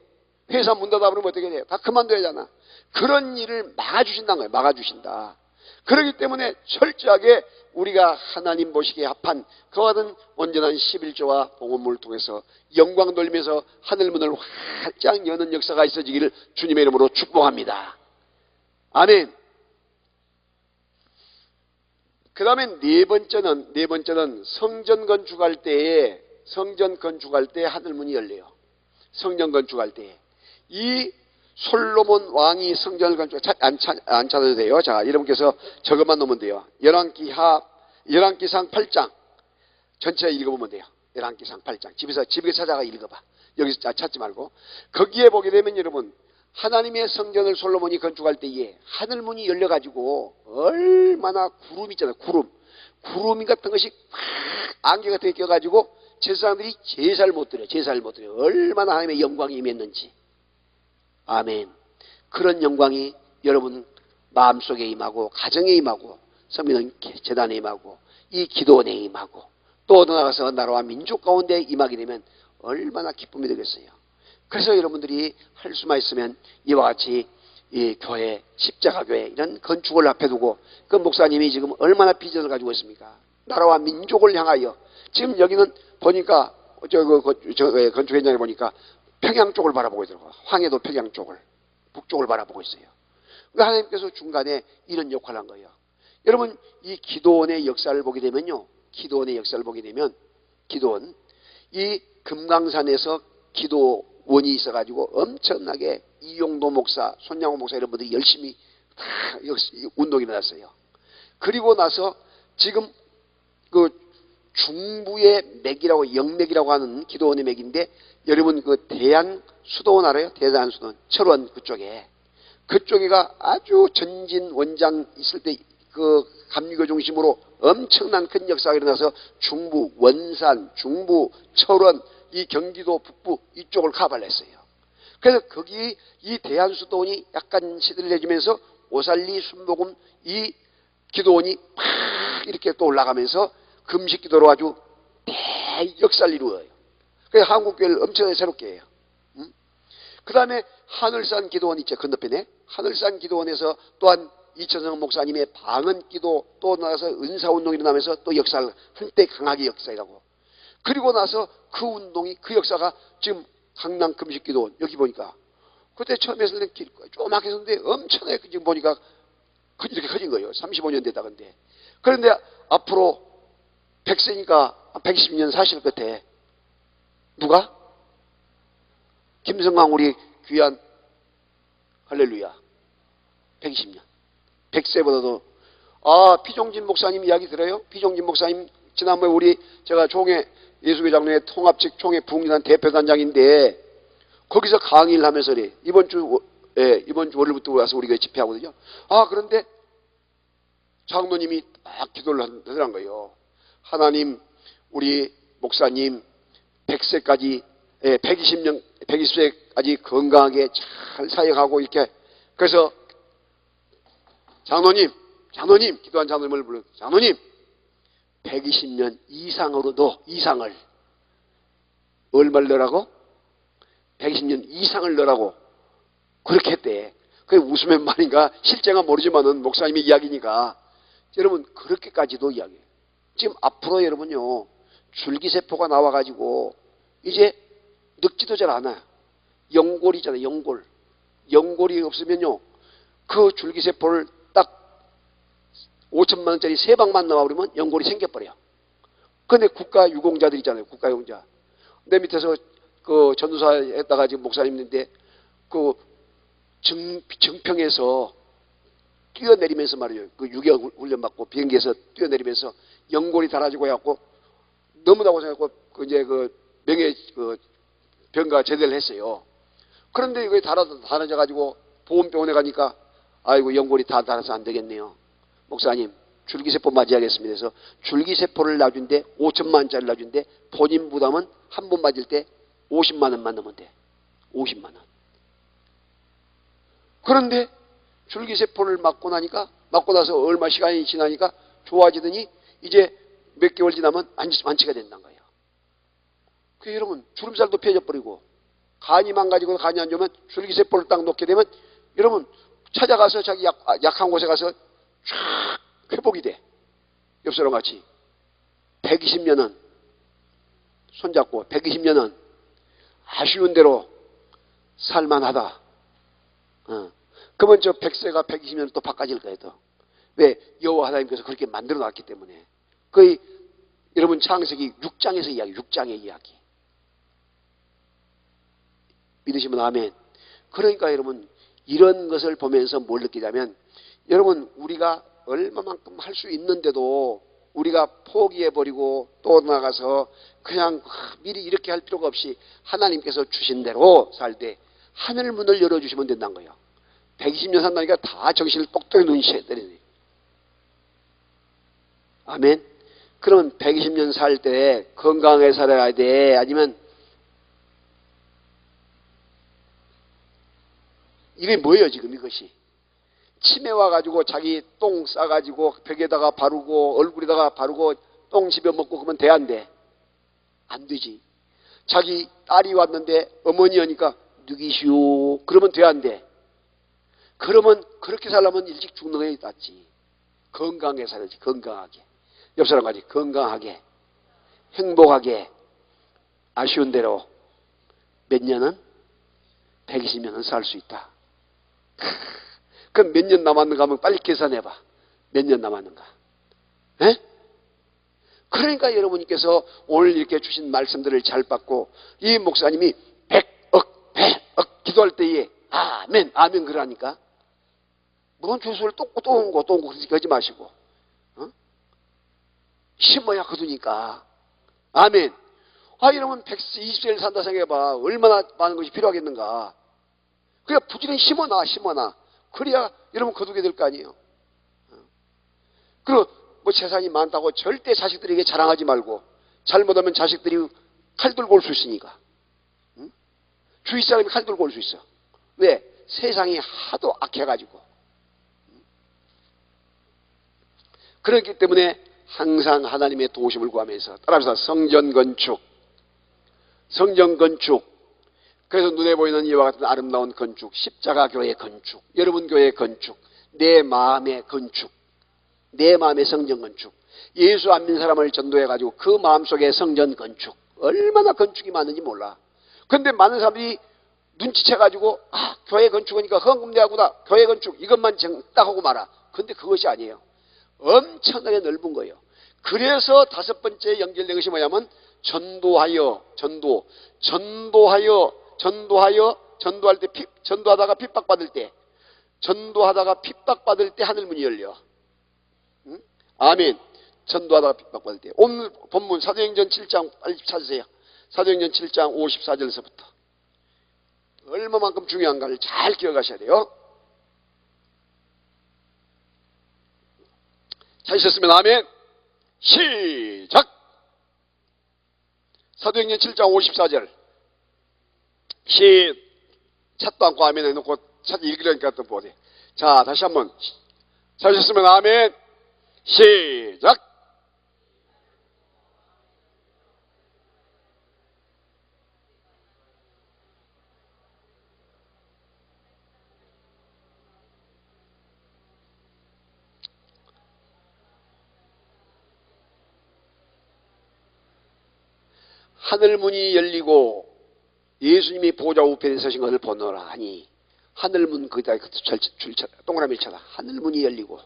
회사 문 닫아버리면 어떻게 돼? 다 그만둬야 하잖아. 그런 일을 막아주신다는 거예요. 막아주신다. 그렇기 때문에 철저하게 우리가 하나님 보시기에 합한 그와 같은 온전한 11조와 봉헌물을 통해서 영광 돌리면서 하늘문을 활짝 여는 역사가 있어지기를 주님의 이름으로 축복합니다. 아멘. 그 다음에 네 번째는 성전 건축할 때에 하늘문이 열려요. 성전 건축할 때에. 이 솔로몬 왕이 성전을 안 찾아도 돼요. 자, 여러분께서 저것만 놓으면 돼요. 열왕기상 8장. 전체 읽어보면 돼요. 열왕기상 8장. 집에 찾아가 읽어봐. 여기서 찾지 말고. 거기에 보게 되면 여러분, 하나님의 성전을 솔로몬이 건축할 때에 하늘문이 열려가지고 얼마나 구름 있잖아요. 구름 같은 것이 막 안개 같은 게 껴가지고 제사장들이 제사를 못 드려. 얼마나 하나님의 영광이 임했는지. 아멘. 그런 영광이 여러분 마음속에 임하고 가정에 임하고 성민은 재단에 임하고 이 기도원에 임하고 또 나아가서 나라와 민족 가운데 임하게 되면 얼마나 기쁨이 되겠어요. 그래서 여러분들이 할 수만 있으면 이와 같이 이 교회, 십자가교회 이런 건축을 앞에 두고 그 목사님이 지금 얼마나 비전을 가지고 있습니까? 나라와 민족을 향하여. 지금 여기는 보니까 건축 현장에 보니까 평양 쪽을 바라보고 있더라고요. 황해도 평양 쪽을, 북쪽을 바라보고 있어요. 그러니까 하나님께서 중간에 이런 역할을 한 거예요. 여러분, 이 기도원의 역사를 보게 되면요. 기도원, 이 금강산에서 기도원이 있어가지고 엄청나게 이용도 목사, 손양호 목사 이런 분들이 열심히 다 운동이 일어났어요. 그리고 나서 지금 그 중부의 맥이라고, 영맥이라고 하는 기도원의 맥인데, 여러분 그 대한수도원 알아요? 대한수도원 철원 그쪽에가 아주 전진 원장 있을 때 그 감리교 중심으로 엄청난 큰 역사가 일어나서 중부 원산, 중부 철원, 이 경기도 북부 이쪽을 카바를 했어요. 그래서 거기 이 대한수도원이 약간 시들을 내주면서 오살리, 순복음 이 기도원이 막 이렇게 또 올라가면서 금식기도로 아주 대역사를 이루어요. 그래서 한국교회를 엄청나게 새롭게 해요. 그 다음에 하늘산 기도원 있죠. 건너편에. 하늘산 기도원에서 또한 이천성 목사님의 방언기도 또 나가서 은사운동이 일어나면서 또 역사를 한때 강하게 역사하고, 그리고 나서 그 운동이, 그 역사가 지금 강남 금식기도원 여기 보니까 그때 처음에 했을 때 조그맣게 했는데 엄청나게 지금 보니까 이렇게 커진 거예요. 35년 되다. 그런데 앞으로 100세니까 120년 사실 끝에 누가? 김성광 우리 귀한 할렐루야 120년 100세보다도 피종진 목사님 이야기 들어요? 피종진 목사님 지난번에 제가 총회 예수교 장로회 통합측 총회 부흥단 대표단장인데 거기서 강의를 하면서 이번 주 월요일부터 와서 우리가 집회하거든요. 그런데 장로님이 막 기도를 하더란 거예요. 하나님, 우리 목사님 100세까지 120세까지 건강하게 잘 사역하고 이렇게. 그래서 장로님 기도한 장로님을 불러, 장로님 120년 이상으로도 이상을 얼마를 넣으라고? 120년 이상을 넣으라고 그렇게 했대. 그게 웃으면 말인가 실제가 모르지만은 목사님의 이야기니까 여러분 그렇게까지도 이야기해요. 지금 앞으로 여러분요 줄기세포가 나와가지고 이제 늙지도 잘 않아요. 연골이잖아요. 연골이 없으면요 그 줄기세포를 딱 5천만 원짜리 3방만 나와버리면 연골이 생겨버려요. 근데 국가유공자들 있잖아요. 국가유공자. 내 밑에서 그 전도사에다가 지금 목사님인데 그 증평에서 뛰어내리면서 말이에요. 그 6개월 훈련 받고 비행기에서 뛰어내리면서 연골이 닳아지고 해갖고 너무나 고생했고 이제 그 명예 그 병가 제대를 했어요. 그런데 이게 닳아져가지고 보험병원에 가니까 아이고 연골이 다 닳아서 안 되겠네요. 목사님 줄기세포 맞이하겠습니다. 그래서 줄기세포를 놔준데 5천만 원짜리를 놔준데 본인 부담은 한 번 맞을 때 50만 원만 넣으면 돼. 50만 원. 그런데 줄기세포를 맞고 나서 얼마 시간이 지나니까 좋아지더니 이제 몇 개월 지나면 완치가 된다는 거예요. 그 여러분 주름살도 펴져버리고 간이 망가지고 간이 안 좋으면 줄기세포를 딱 놓게 되면 여러분 찾아가서 자기 약한 곳에 가서 쫙 회복이 돼. 옆사람 같이 120년은 손잡고 120년은 아쉬운 대로 살만하다. 그러면 저 100세가 120년 또 바꿔질 거예요. 또 왜? 여호와 하나님께서 그렇게 만들어 놨기 때문에. 거의 여러분 창세기 6장에서 이야기, 6장의 이야기. 믿으시면 아멘. 그러니까 여러분 이런 것을 보면서 뭘 느끼냐면, 여러분 우리가 얼마만큼 할 수 있는데도 우리가 포기해버리고 또 나가서 그냥 미리 이렇게 할 필요가 없이 하나님께서 주신 대로 살 때 하늘 문을 열어주시면 된다는 거예요. 120년 산다니까 다 정신을 똑똑히 눈치채야 되네. 아멘. 그러면 120년 살 때 건강하게 살아야 돼? 아니면 이게 뭐예요 지금 이것이? 치매 와가지고 자기 똥 싸가지고 벽에다가 바르고 얼굴에다가 바르고 똥 집어 먹고 그러면 돼 안 돼? 안 되지. 자기 딸이 왔는데 어머니 하니까 누기시오 그러면 돼 안 돼? 그러면 그렇게 살려면 일찍 죽는 게 낫지. 건강하게 살아야지. 건강하게. 옆 사람 같이 건강하게 행복하게. 아쉬운 대로 몇 년은? 120년은 살 수 있다. 그럼 몇 년 남았는가 하면 빨리 계산해봐. 몇 년 남았는가. 에? 그러니까 여러분께서 오늘 이렇게 주신 말씀들을 잘 받고 이 목사님이 100억 기도할 때에 아멘 아멘 그러니까 뭔 교수를 또 온 거 그렇게 하지 마시고 심어야 거두니까. 아멘. 여러분 120세를 산다 생각해봐. 얼마나 많은 것이 필요하겠는가. 그냥 부지런히 심어놔. 그래야 여러분 거두게 될 거 아니에요. 그리고 뭐 재산이 많다고 절대 자식들에게 자랑하지 말고, 잘못하면 자식들이 칼 들고 올 수 있으니까. 주위 사람이 칼 들고 올 수 있어. 왜? 세상이 하도 악해가지고. 그렇기 때문에 항상 하나님의 도우심을 구하면서 따라서 성전 건축. 그래서 눈에 보이는 이와 같은 아름다운 건축, 십자가 교회 건축, 여러분 교회 건축, 내 마음의 건축, 내 마음의 성전 건축, 예수 안 믿는 사람을 전도해가지고 그 마음속에 성전 건축, 얼마나 건축이 많은지 몰라. 그런데 많은 사람들이 눈치채가지고 교회 건축하니까 헌금대하구나, 교회 건축 이것만 딱 하고 말아. 그런데 그것이 아니에요. 엄청나게 넓은 거예요. 그래서 다섯 번째 연결된 것이 뭐냐면 전도할 때 전도하다가 핍박받을 때 하늘문이 열려. 응? 아멘. 전도하다가 핍박받을 때. 오늘 본문 사도행전 7장 빨리 찾으세요. 사도행전 7장 54절에서부터. 얼마만큼 중요한가를 잘 기억하셔야 돼요. 찾으셨으면 아멘. 시작. 사도행전 7장 54절. 찾도 않고 아멘 해놓고 읽으려니까 또 보세요. 자, 다시 한번. 찾으셨으면 아멘. 시작. 하늘문이 열리고 예수님이 보좌 우편에 서신 것을 보노라 하니, 하늘문 거기다 동그라미를 쳐라. 하늘문이 열리고,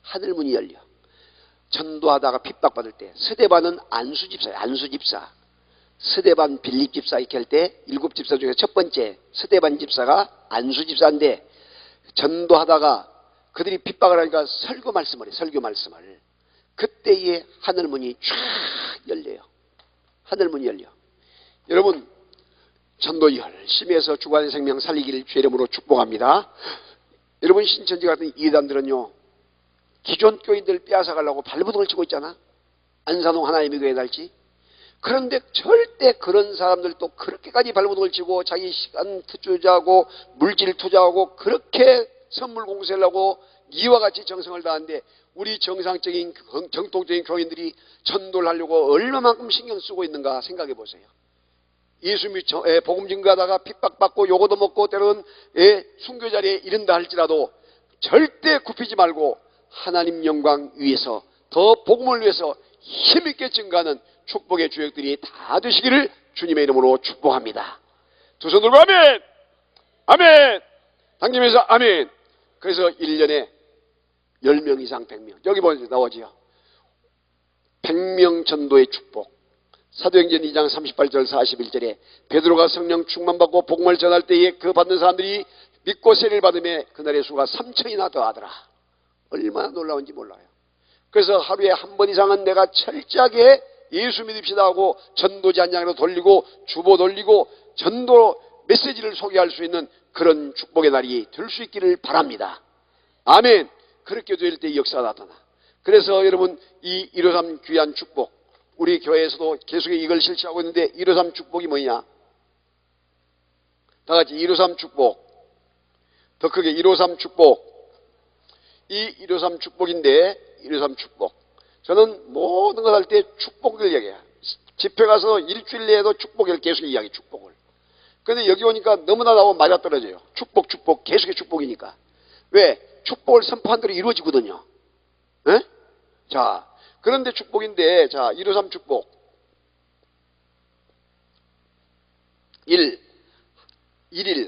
하늘문이 열려. 전도하다가 핍박받을 때, 스데반은 안수집사. 스데반 빌립집사 이렇게 할 때 7집사 중에 첫 번째 스데반 집사가 안수집사인데, 전도하다가 그들이 핍박을 하니까 설교 말씀을 해. 그때에 하늘문이 쫙 열려요. 하늘문이 열려. 여러분 전도 열심히 해서 주관의 생명 살리기를 주의 이름으로 축복합니다. 여러분 신천지 같은 이단들은요, 기존 교인들 빼앗아가려고 발버둥을 치고 있잖아. 안산홍 하나님의 교회 달지. 그런데 절대 그런 사람들도 그렇게까지 발버둥을 치고 자기 시간 투자하고 물질 투자하고 그렇게 선물 공세를 하고 이와 같이 정성을 다하는데, 우리 정상적인 정통적인 교인들이 전도를 하려고 얼마만큼 신경 쓰고 있는가 생각해 보세요. 예수님이 복음 증거하다가 핍박받고 요거도 먹고 때로는 순교 자리에 이른다 할지라도 절대 굽히지 말고 하나님 영광 위해서, 더 복음을 위해서 힘있게 증거하는 축복의 주역들이 다 되시기를 주님의 이름으로 축복합니다. 두 손 들고 아멘! 아멘! 당기면서 아멘! 그래서 1년에 10명 이상 100명. 여기 보면 나오지요. 100명 전도의 축복. 사도행전 2장 38절 41절에 베드로가 성령 충만받고 복음을 전할 때에 그 받는 사람들이 믿고 세례를 받으며 그날의 수가 3천이나 더하더라. 얼마나 놀라운지 몰라요. 그래서 하루에 한 번 이상은 내가 철저하게 예수 믿읍시다 하고 전도지 한 장으로 돌리고 주보 돌리고 전도 메시지를 소개할 수 있는 그런 축복의 날이 될 수 있기를 바랍니다. 아멘. 그렇게 될 때 역사가 나타나. 그래서 여러분 이 153 귀한 축복, 우리 교회에서도 계속 이걸 실시하고 있는데 153 축복이 뭐냐? 다 같이 153 축복. 더 크게 153 축복. 이 153 축복인데 153 축복. 저는 모든 것 할 때 축복을 얘기해요. 집회 가서 일주일 내에도 축복을 계속 이야기 축복을. 그런데 여기 오니까 너무나 나하고 맞아떨어져요. 축복 축복 계속의 축복이니까. 왜? 축복을 선포한 대로 이루어지거든요. 에? 자, 그런데 축복인데 자 153 축복 1일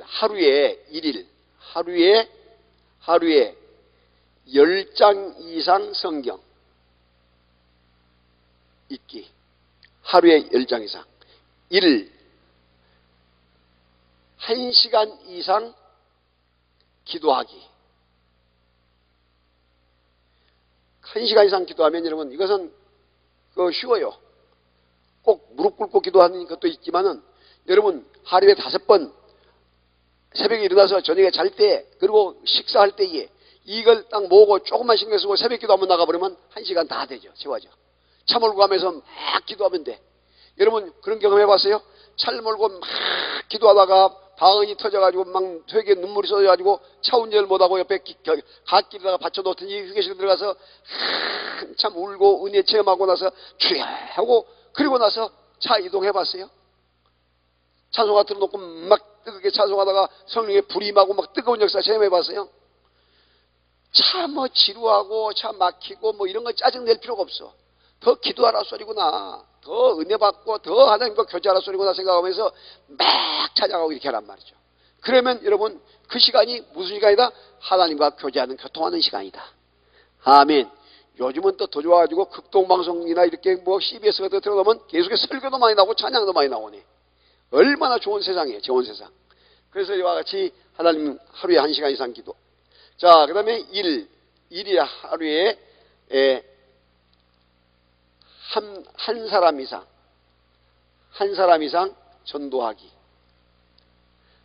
하루에 10장 이상 성경 읽기. 하루에 10장 이상. 1일 1시간 이상 기도하기. 1시간 이상 기도하면 여러분 이것은 쉬워요. 꼭 무릎 꿇고 기도하는 것도 있지만은 여러분 하루에 5번 새벽에 일어나서 저녁에 잘 때 그리고 식사할 때에 이걸 딱 모으고 조금만 신경 쓰고 새벽 기도 한번 나가버리면 1시간 다 되죠. 채워져. 차 몰고 가면서 막 기도하면 돼. 여러분 그런 경험 해봤어요? 차를 몰고 막 기도하다가 방언이 터져가지고 막 되게 눈물이 쏟아져가지고 차 운전을 못하고 옆에 갓길에다가 받쳐놓더니 휴게실 들어가서 한참 울고 은혜 체험하고 나서 주여 하고 그리고 나서 차 이동해봤어요? 찬송가 틀어놓고 막 뜨겁게 찬송하다가 성령의 불이 임하고 막 뜨거운 역사 체험해봤어요? 차 뭐 지루하고 차 막히고 뭐 이런 거 짜증낼 필요가 없어. 더 기도하라 소리구나. 더 은혜 받고 더 하나님과 교제하라 소리구나 생각하면서 막 찾아가고 이렇게 하란 말이죠. 그러면 여러분 그 시간이 무슨 시간이다? 하나님과 교제하는 교통하는 시간이다. 아멘. 요즘은 또 더 좋아가지고 극동방송이나 이렇게 뭐 CBS 같은 거 틀어놓으면 계속해서 설교도 많이 나오고 찬양도 많이 나오네. 얼마나 좋은 세상이에요. 좋은 세상. 그래서 이와 같이 하나님 하루에 1시간 이상 기도. 자, 그 다음에 1일 하루에 한 사람 이상 전도하기.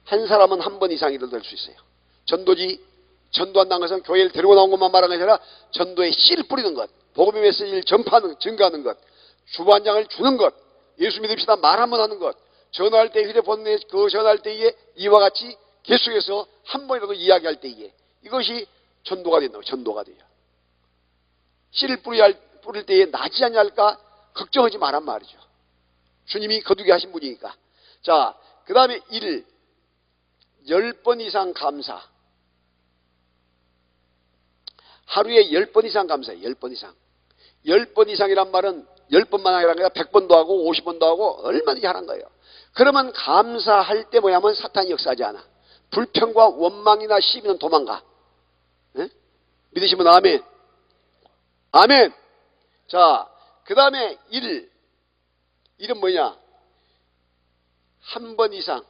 한 사람은 한 번 이상이도 될 수 있어요. 전도한다는 것은 교회를 데리고 나온 것만 말하는 것이 아니라 전도에 씨를 뿌리는 것, 복음의 메시지를 증가하는 것, 주보 한 장을 주는 것, 예수 믿읍시다 말 한번 하는 것, 전화할 때 휴대폰에 전화할 때에 이와 같이 계속해서 한 번이라도 이야기할 때에 이것이 전도가 된다고. 전도가 돼요. 씨를 뿌릴 때에 나지 않을까 걱정하지 말란 말이죠. 주님이 거두게 하신 분이니까. 자, 그 다음에 10번 이상 감사. 하루에 10번 이상 감사해요. 10번 이상. 10번 이상이란 말은 10번만 하라는 게 아니라 100번도 하고 50번도 하고 얼마든지 하는 거예요. 그러면 감사할 때 뭐냐면 사탄이 역사하지 않아. 불평과 원망이나 시비는 도망가. 네? 믿으시면 아멘. 아멘. 자, 그 다음에 1은 뭐냐? 한 번 이상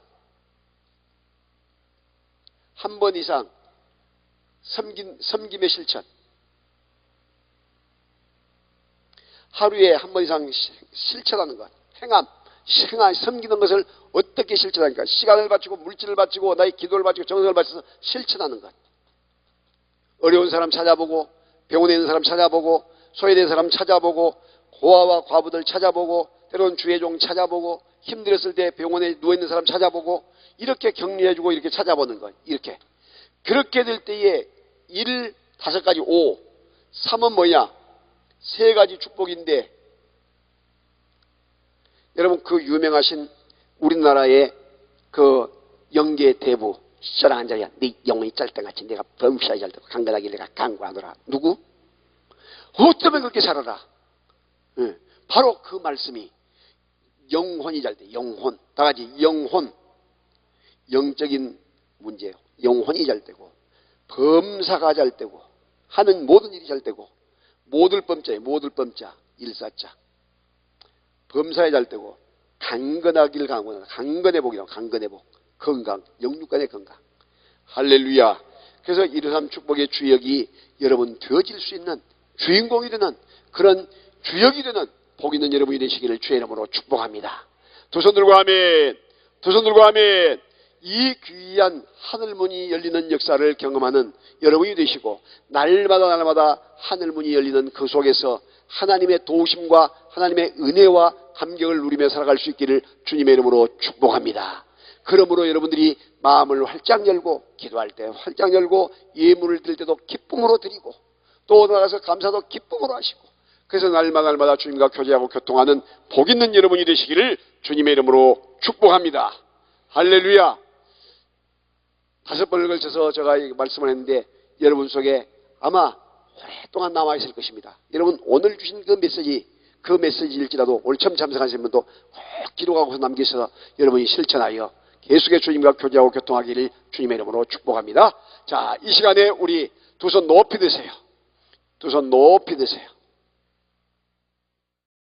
섬김의 실천. 하루에 한 번 이상 실천하는 것. 섬기는 것을 어떻게 실천하니까? 시간을 바치고 물질을 바치고 나의 기도를 바치고 정성을 바쳐서 실천하는 것. 어려운 사람 찾아보고 병원에 있는 사람 찾아보고 소외된 사람 찾아보고 고아와 과부들 찾아보고 때로는 주의종 찾아보고 힘들었을 때 병원에 누워있는 사람 찾아보고 이렇게 격려해주고 이렇게 찾아보는 것. 이렇게. 그렇게 될 때에 1, 5가지 5, 3은 뭐냐? 3가지 축복인데 여러분 그 유명하신 우리나라의 그 영계 대부 시절아 앉아야 네 영혼이 짤때같이 내가 범시하지 잘 되고 강건하게 내가 강구하노라. 누구? 어쩌면 그렇게 살아라. 네. 바로 그 말씀이 영혼이 잘 돼. 영혼. 다 같이 영혼. 영적인 문제예요. 영혼이 잘 되고 범사가 잘 되고 하는 모든 일이 잘 되고, 모들 범자에 모들 범자 일사자 범사에 잘 되고, 강건하길 강건하다. 강건해 복이라고. 강건해 복. 건강, 영육간의 건강. 할렐루야. 그래서 이러한 축복의 주역이 여러분 되어질 수 있는 주인공이 되는 그런 주역이 되는 복 있는 여러분이 되시기를 주의 이름으로 축복합니다. 두 손 들고 아멘. 두 손 들고 아멘. 이 귀한 하늘문이 열리는 역사를 경험하는 여러분이 되시고, 날마다 하늘문이 열리는 그 속에서 하나님의 도우심과 하나님의 은혜와 감격을 누리며 살아갈 수 있기를 주님의 이름으로 축복합니다. 그러므로 여러분들이 마음을 활짝 열고, 기도할 때 활짝 열고, 예물을 드릴 때도 기쁨으로 드리고, 또 나가서 감사도 기쁨으로 하시고, 그래서 날마다 주님과 교제하고 교통하는 복 있는 여러분이 되시기를 주님의 이름으로 축복합니다. 할렐루야. 5번을 걸쳐서 제가 말씀을 했는데 여러분 속에 아마 오랫동안 남아있을 것입니다. 여러분 오늘 주신 그 메시지일지라도 오늘 처음 참석하신 분도 꼭 기록하고서 남기셔서 여러분이 실천하여 계속의 주님과 교제하고 교통하기를 주님의 이름으로 축복합니다. 자, 이 시간에 우리 두 손 높이 드세요. 두 손 높이 드세요.